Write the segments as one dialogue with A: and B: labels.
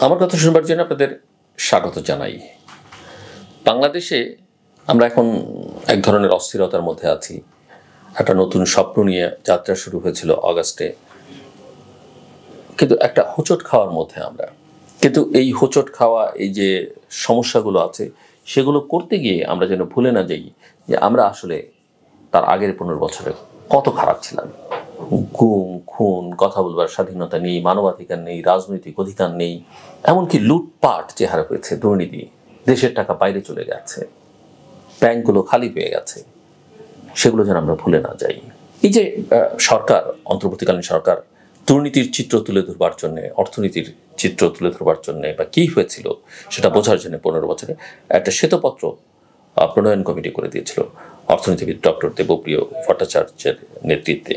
A: আমার কথা শুনবার জন্য আপনাদের স্বাগত জানাই। বাংলাদেশে আমরা এখন এক ধরনের অস্থিরতার মধ্যে আছি। একটা নতুন স্বপ্ন নিয়ে যাত্রা শুরু হয়েছিল অগাস্টে, কিন্তু একটা হোঁচট খাওয়ার মধ্যে আমরা। কিন্তু এই হোঁচট খাওয়া, এই যে সমস্যাগুলো আছে, সেগুলো করতে গিয়ে আমরা যেন ভুলে না যাই যে আমরা আসলে তার আগের 15 বছরে কত খারাপ ছিলাম। গুম, খুন, কথা বলবার স্বাধীনতা নেই, মানবাধিকার নেই, রাজনৈতিক অধিকার নেই, এমনকি লুটপাট যে হারে হয়েছে, দুর্নীতি, দেশের টাকা বাইরে চলে গেছে, ব্যাংকগুলো খালি পেয়ে গেছে, সেগুলো যেন আমরা ভুলে না যাই। এই যে সরকার, অন্তর্বর্তীকালীন সরকার দুর্নীতির চিত্র তুলে ধরবার জন্যে, অর্থনীতির চিত্র তুলে ধরবার জন্যে বা কী হয়েছিল সেটা বোঝার জন্য 15 বছরে একটা শ্বেতপত্র প্রণয়ন কমিটি করে দিয়েছিল অর্থনীতিবিদ ডক্টর দেবপ্রিয় ভট্টাচার্যের নেতৃত্বে।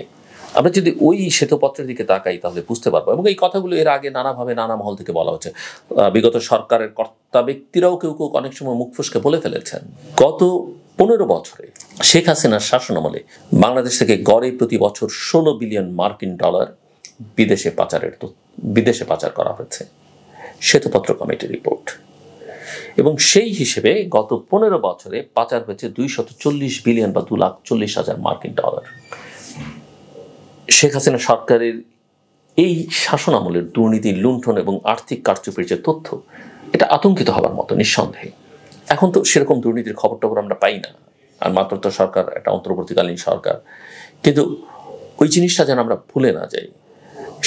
A: আমরা যদি ওই শ্বেতপত্রের দিকে তাকাই তাহলে বুঝতে পারবো, এবং এই কথাগুলো এর আগে নানাভাবে নানা মহল থেকে বলা হচ্ছে। বিগত সরকারের কর্তা ব্যক্তিরাও কেউ কেউ অনেক সময় মুখ ফসকে বলে ফেলেছেন। গত 15 বছরে শেখ হাসিনার শাসনামলে বাংলাদেশ থেকে গড়ে প্রতি বছর 16 বিলিয়ন মার্কিন ডলার বিদেশে পাচার করা হয়েছে, শ্বেতপত্র কমিটির রিপোর্ট। এবং সেই হিসেবে গত 15 বছরে পাচার হয়েছে 240 বিলিয়ন বা 2,40,000 মার্কিন ডলার। শেখ হাসিনা সরকারের এই শাসন আমলের দুর্নীতি, লুণ্ঠন এবং আর্থিক কারচুপির যে তথ্য, এটা আতঙ্কিত হবার মতো নিঃসন্দেহে। এখন তো সেরকম দুর্নীতির খবর টবর আমরা পাই না, আর মাত্র তো সরকার একটা অন্তর্বর্তীকালীন সরকার। কিন্তু ওই জিনিসটা যেন আমরা ভুলে না যাই।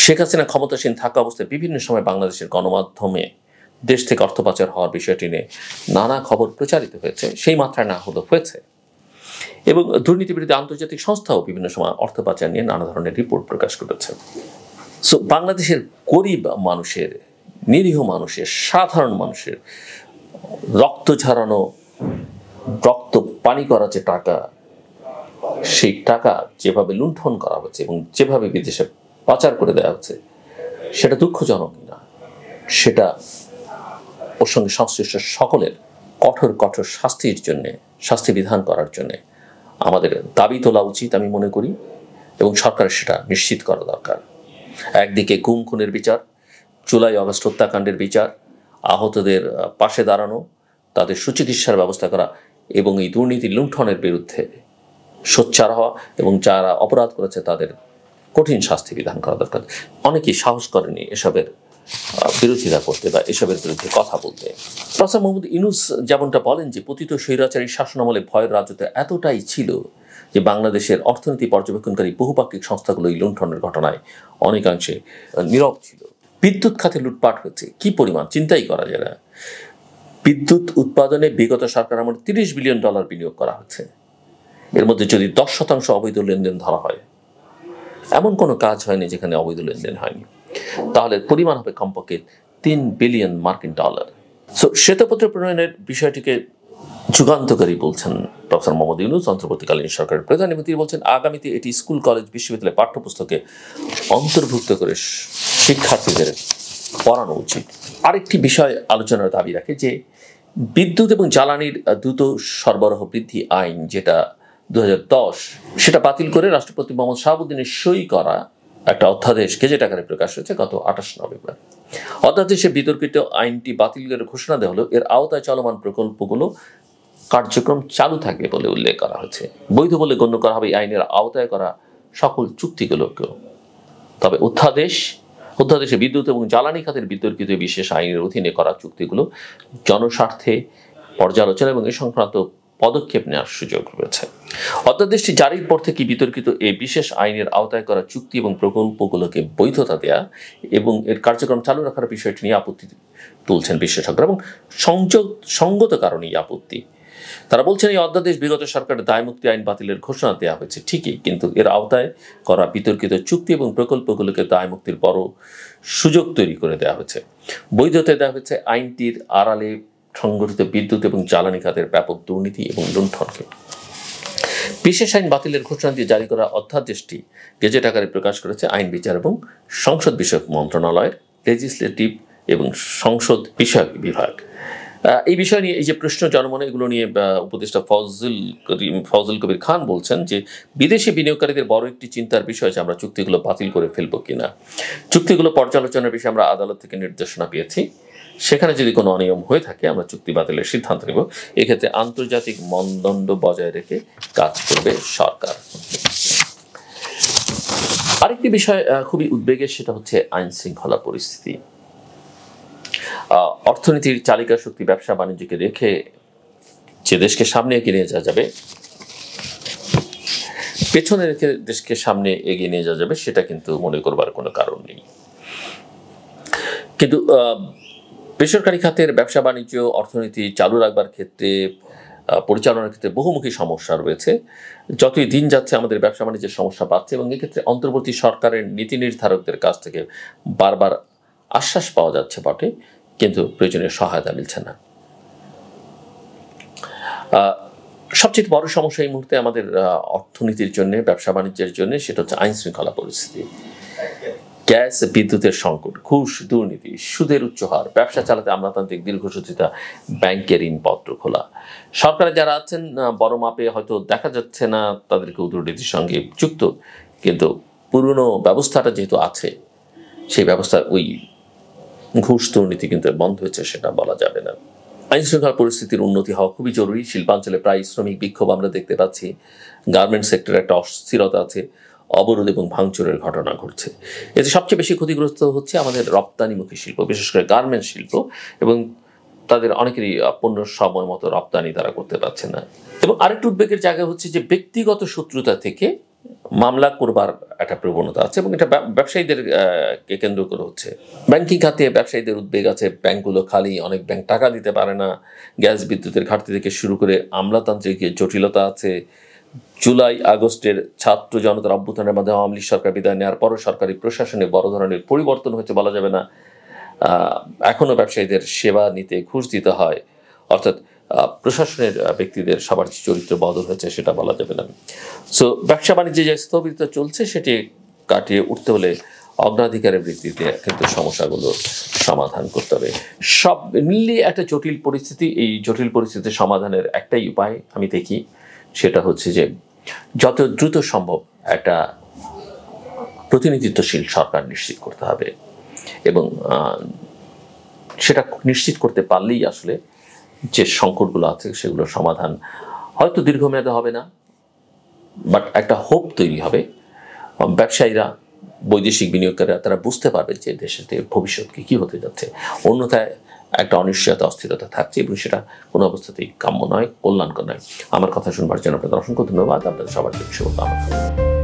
A: শেখ হাসিনা ক্ষমতাসীন থাকা অবস্থায় বিভিন্ন সময় বাংলাদেশের গণমাধ্যমে দেশ থেকে অর্থ পাচার হওয়ার বিষয়টি নিয়ে নানা খবর প্রচারিত হয়েছে, সেই মাত্রায় না হলেও হয়েছে। এবং দুর্নীতি বিরোধী আন্তর্জাতিক সংস্থাও বিভিন্ন সময় অর্থ পাচার নিয়ে নানা ধরনের রিপোর্ট প্রকাশ করেছে। সো বাংলাদেশের গরিব মানুষের, নিরীহ মানুষের, সাধারণ মানুষের রক্ত ঝরানো, রক্ত পানি করা যে টাকা, সেই টাকা যেভাবে লুণ্ঠন করা হচ্ছে এবং যেভাবে বিদেশে পাচার করে দেওয়া হচ্ছে, সেটা দুঃখজনক না, সেটা ওর সঙ্গে সংশ্লিষ্ট সকলের কঠোর কঠোর শাস্তি বিধান করার জন্যে আমাদের দাবি তোলা উচিত আমি মনে করি, এবং সরকারের সেটা নিশ্চিত করা দরকার। একদিকে গুম খুনের বিচার, জুলাই আগস্ট হত্যাকাণ্ডের বিচার, আহতদের পাশে দাঁড়ানো, তাদের সুচিকিৎসার ব্যবস্থা করা, এবং এই দুর্নীতি লুণ্ঠনের বিরুদ্ধে সোচ্চার হওয়া এবং যারা অপরাধ করেছে তাদের কঠিন শাস্তি বিধান করা দরকার। অনেকেই সাহস করেনি এসবের বিরোধিতা করতে বা এসবের বিরুদ্ধে কথা বলতে। প্রফেসর মোহাম্মদ ইউনূস যেমনটা বলেন যে পতিত স্বৈরাচারী শাসনামলে ভয়ের রাজত্ব এতটাই ছিল যে বাংলাদেশের অর্থনীতি পর্যবেক্ষণকারী বহুপাক্ষিক সংস্থাগুলো এই লুণ্ঠনের ঘটনায় অনেকাংশে নীরব ছিল। বিদ্যুৎ খাতে লুটপাট হচ্ছে কি পরিমাণ চিন্তাই করা যায় না। বিদ্যুৎ উৎপাদনে বিগত সরকার আমলে 30 বিলিয়ন ডলার বিনিয়োগ করা হচ্ছে। এর মধ্যে যদি 10% অবৈধ লেনদেন ধরা হয়, এমন কোনো কাজ হয়নি যেখানে অবৈধ লেনদেন হয়নি, তাহলে পরিমাণ হবে কমপক্ষে 3 বিলিয়ন মার্কিন ডলার। সো শ্বেতপত্র প্রণয়নের বিষয়টিকে যুগান্তকারী বলছেন প্রফেসর মোহাম্মদ ইউনূস, অন্তর্বর্তীকালীন সরকারের প্রধান। এবং তিনি বলছেন আগামীতে এটি স্কুল, কলেজ, বিশ্ববিদ্যালয় পাঠ্যপুস্তকে অন্তর্ভুক্ত করে শিক্ষার্থীদের পড়ানো উচিত। আরেকটি বিষয় আলোচনার দাবি রাখে যে বিদ্যুৎ এবং জ্বালানির দ্রুত সরবরাহ বৃদ্ধি আইন, যেটা 2010, সেটা বাতিল করে রাষ্ট্রপতি মোহাম্মদ শাহাবুদ্দিনের সই করা একটা অধ্যাদেশ গেজেট আকারে প্রকাশ হয়েছে গত 28 নভেম্বর। অধ্যাদেশে বিতর্কিত আইনটি বাতিলের ঘোষণা দেওয়া হলো। এর আওতায় চলমান প্রকল্পগুলো কার্যক্রম চালু থাকবে বলে উল্লেখ করা হয়েছে। বৈধ বলে গণ্য করা হবে এই আইনের আওতায় করা সকল চুক্তিগুলোকেও। তবে অধ্যাদেশে বিদ্যুৎ এবং জ্বালানি খাতের বিতর্কিত বিশেষ আইনের অধীনে করা চুক্তিগুলো জনস্বার্থে পর্যালোচনা এবং এ সংক্রান্ত পদক্ষেপ নেওয়ার সুযোগ রয়েছে। অধ্যাদেশটি জারির পর থেকে বিতর্কিত এই বিশেষ আইনের আওতায় করা চুক্তি এবং প্রকল্পগুলোকে বৈধতা দেয়া এবং এর কার্যক্রম চালু রাখার বিষয়টি নিয়ে আপত্তি তুলছেন বিশেষজ্ঞরা, এবং সঙ্গত কারণেই আপত্তি। তারা বলছেন এই অধ্যাদেশ বিগত সরকারের দায়মুক্তি আইন বাতিলের ঘোষণা দেওয়া হয়েছে ঠিকই, কিন্তু এর আওতায় করা বিতর্কিত চুক্তি এবং প্রকল্পগুলোকে দায়মুক্তির বড় সুযোগ তৈরি করে দেওয়া হয়েছে। বৈধতা দেওয়া হয়েছে আইনটির আড়ালে সংগঠিত বিদ্যুৎ এবং জ্বালানি খাতের ব্যাপক দুর্নীতি এবং লুণ্ঠনকে। বিশেষ আইন বাতিলের ঘোষণা দিয়ে জারি করা অধ্যাদেশটি গেজেট আকারে প্রকাশ করেছে আইন বিচার এবং সংসদ বিষয়ক মন্ত্রণালয়ের লেজিসলেটিভ এবং সংসদ বিষয়ক বিভাগ। এই বিষয় নিয়ে এই যে প্রশ্ন জনমনে এগুলো নিয়ে উপদেষ্টা ফজল কবির খান বলছেন যে বিদেশি বিনিয়োগকারীদের বড় একটি চিন্তার বিষয় যে আমরা চুক্তিগুলো বাতিল করে ফেলবো কিনা। চুক্তিগুলো পর্যালোচনার বিষয়ে আমরা আদালত থেকে নির্দেশনা পেয়েছি, সেখানে যদি কোনো অনিয়ম হয়ে থাকে আমরা চুক্তি বাতিলের সিদ্ধান্ত নেব। এক্ষেত্রে আন্তর্জাতিক মানদণ্ড বজায় রেখে কাজ করবে সরকার। আরেকটি বিষয় খুবই উদ্বেগের, সেটা হচ্ছে আইন শৃঙ্খলা পরিস্থিতি। অর্থনীতির চালিকা শক্তি ব্যবসা বাণিজ্যকে রেখে যে দেশকে সামনে এগিয়ে নিয়ে যাওয়া যাবে, পেছনে রেখে দেশকে সামনে এগিয়ে নিয়ে যাওয়া যাবে, সেটা কিন্তু মনে করবার কোনো কারণ নেই। কিন্তু বেসরকারি খাতের ব্যবসা বাণিজ্য অর্থনীতি চালু রাখবার ক্ষেত্রে, পরিচালনার ক্ষেত্রে বহুমুখী সমস্যা রয়েছে। যতই দিন যাচ্ছে আমাদের ব্যবসা বাণিজ্যের সমস্যা বাড়ছে, এবং এক্ষেত্রে অন্তর্বর্তী সরকারের নীতি নির্ধারকদের কাছ থেকে বারবার আশ্বাস পাওয়া যাচ্ছে বটে, কিন্তু প্রয়োজনীয় সহায়তা মিলছে না। সবচেয়ে বড় সমস্যা এই মুহূর্তে আমাদের অর্থনীতির জন্য, ব্যবসা বাণিজ্যের জন্য, সেটা হচ্ছে আইন শৃঙ্খলা পরিস্থিতি। গ্যাস বিদ্যুতের সংকট, ঘুষ, দুর্নীতি, সুদের উচ্চ হার, ব্যবসা চালাতে আমলাতান্ত্রিক দীর্ঘসূত্রিতা, ব্যাংকের ঋণপত্র খোলা। সরকারে যারা আছেন বড় মাপে হয়তো দেখা যাচ্ছে না তাদেরকে দুর্নীতির সঙ্গে যুক্ত, কিন্তু পুরনো ব্যবস্থাটা যেহেতু আছে, সেই ব্যবস্থা ওই ঘুষ দুর্নীতি কিন্তু বন্ধ হয়েছে সেটা বলা যাবে না। আইন শৃঙ্খলা পরিস্থিতির উন্নতি হওয়া খুবই জরুরি। শিল্পাঞ্চলে প্রায় শ্রমিক বিক্ষোভ আমরা দেখতে পাচ্ছি, গার্মেন্টস সেক্টরে একটা অস্থিরতা আছে, অবরোধ এবং ভাঙচুরের ঘটনা ঘটছে। এতে সবচেয়ে বেশি ক্ষতিগ্রস্ত হচ্ছে আমাদের রপ্তানিমুখী শিল্প, বিশেষ করে গার্মেন্টস শিল্প, এবং তাদের অনেকেরই পণ্য সময় মতো রপ্তানি তারা করতে পারছে না। এবং আরেকটু উদ্বেগের জায়গা হচ্ছে যে ব্যক্তিগত শত্রুতা থেকে মামলা করবার একটা প্রবণতা আছে, এবং এটা ব্যবসায়ীদের কে কেন্দ্র করে হচ্ছে। ব্যাংকিং খাতে ব্যবসায়ীদের উদ্বেগ আছে, ব্যাংকগুলো খালি, অনেক ব্যাংক টাকা দিতে পারে না, গ্যাস বিদ্যুতের ঘাটতি থেকে শুরু করে আমলাতান্ত্রিক জটিলতা আছে। জুলাই আগস্টের ছাত্র জনতার অভ্যুত্থানের মাধ্যমে আওয়ামী লীগ সরকার বিদায় নেওয়ার পরও সরকারি প্রশাসনে বড় ধরনের পরিবর্তন হয়েছে বলা যাবে না। এখনও ব্যবসায়ীদের সেবা নিতে ঘুষ দিতে হয়, অর্থাৎ প্রশাসনের ব্যক্তিদের সবার চরিত্র বদল হয়েছে সেটা বলা যাবে না। সো ব্যবসা বাণিজ্যে যে স্থবিরতা চলছে সেটি কাটিয়ে উঠতে হলে অগ্রাধিকারের ভিত্তিতে কিন্তু সমস্যাগুলো সমাধান করতে হবে। সব মিলিয়ে একটা জটিল পরিস্থিতি। এই জটিল পরিস্থিতির সমাধানের একটাই উপায় আমি দেখি, সেটা হচ্ছে যে যত দ্রুত সম্ভব একটা প্রতিনিধিত্বশীল সরকার নিশ্চিত করতে হবে, এবং সেটা নিশ্চিত করতে পারলেই আসলে যে সংকটগুলো আছে সেগুলোর সমাধান হয়তো দীর্ঘমেয়াদে হবে না, বাট একটা হোপ তৈরি হবে। ব্যবসায়ীরা, বৈদেশিক বিনিয়োগকারীরা তারা বুঝতে পারবে যে দেশেতে ভবিষ্যৎ কি হতে যাচ্ছে। অন্যথায় একটা অনিশ্চয়তা, অস্থিরতা থাকছে, এবং সেটা কোনো অবস্থাতেই কাম্য নয়, কল্যাণকর নয়। আমার কথা শুনবার জন্য আপনাদের অসংখ্য ধন্যবাদ। আপনাদের সবার জন্য শুভকামনা।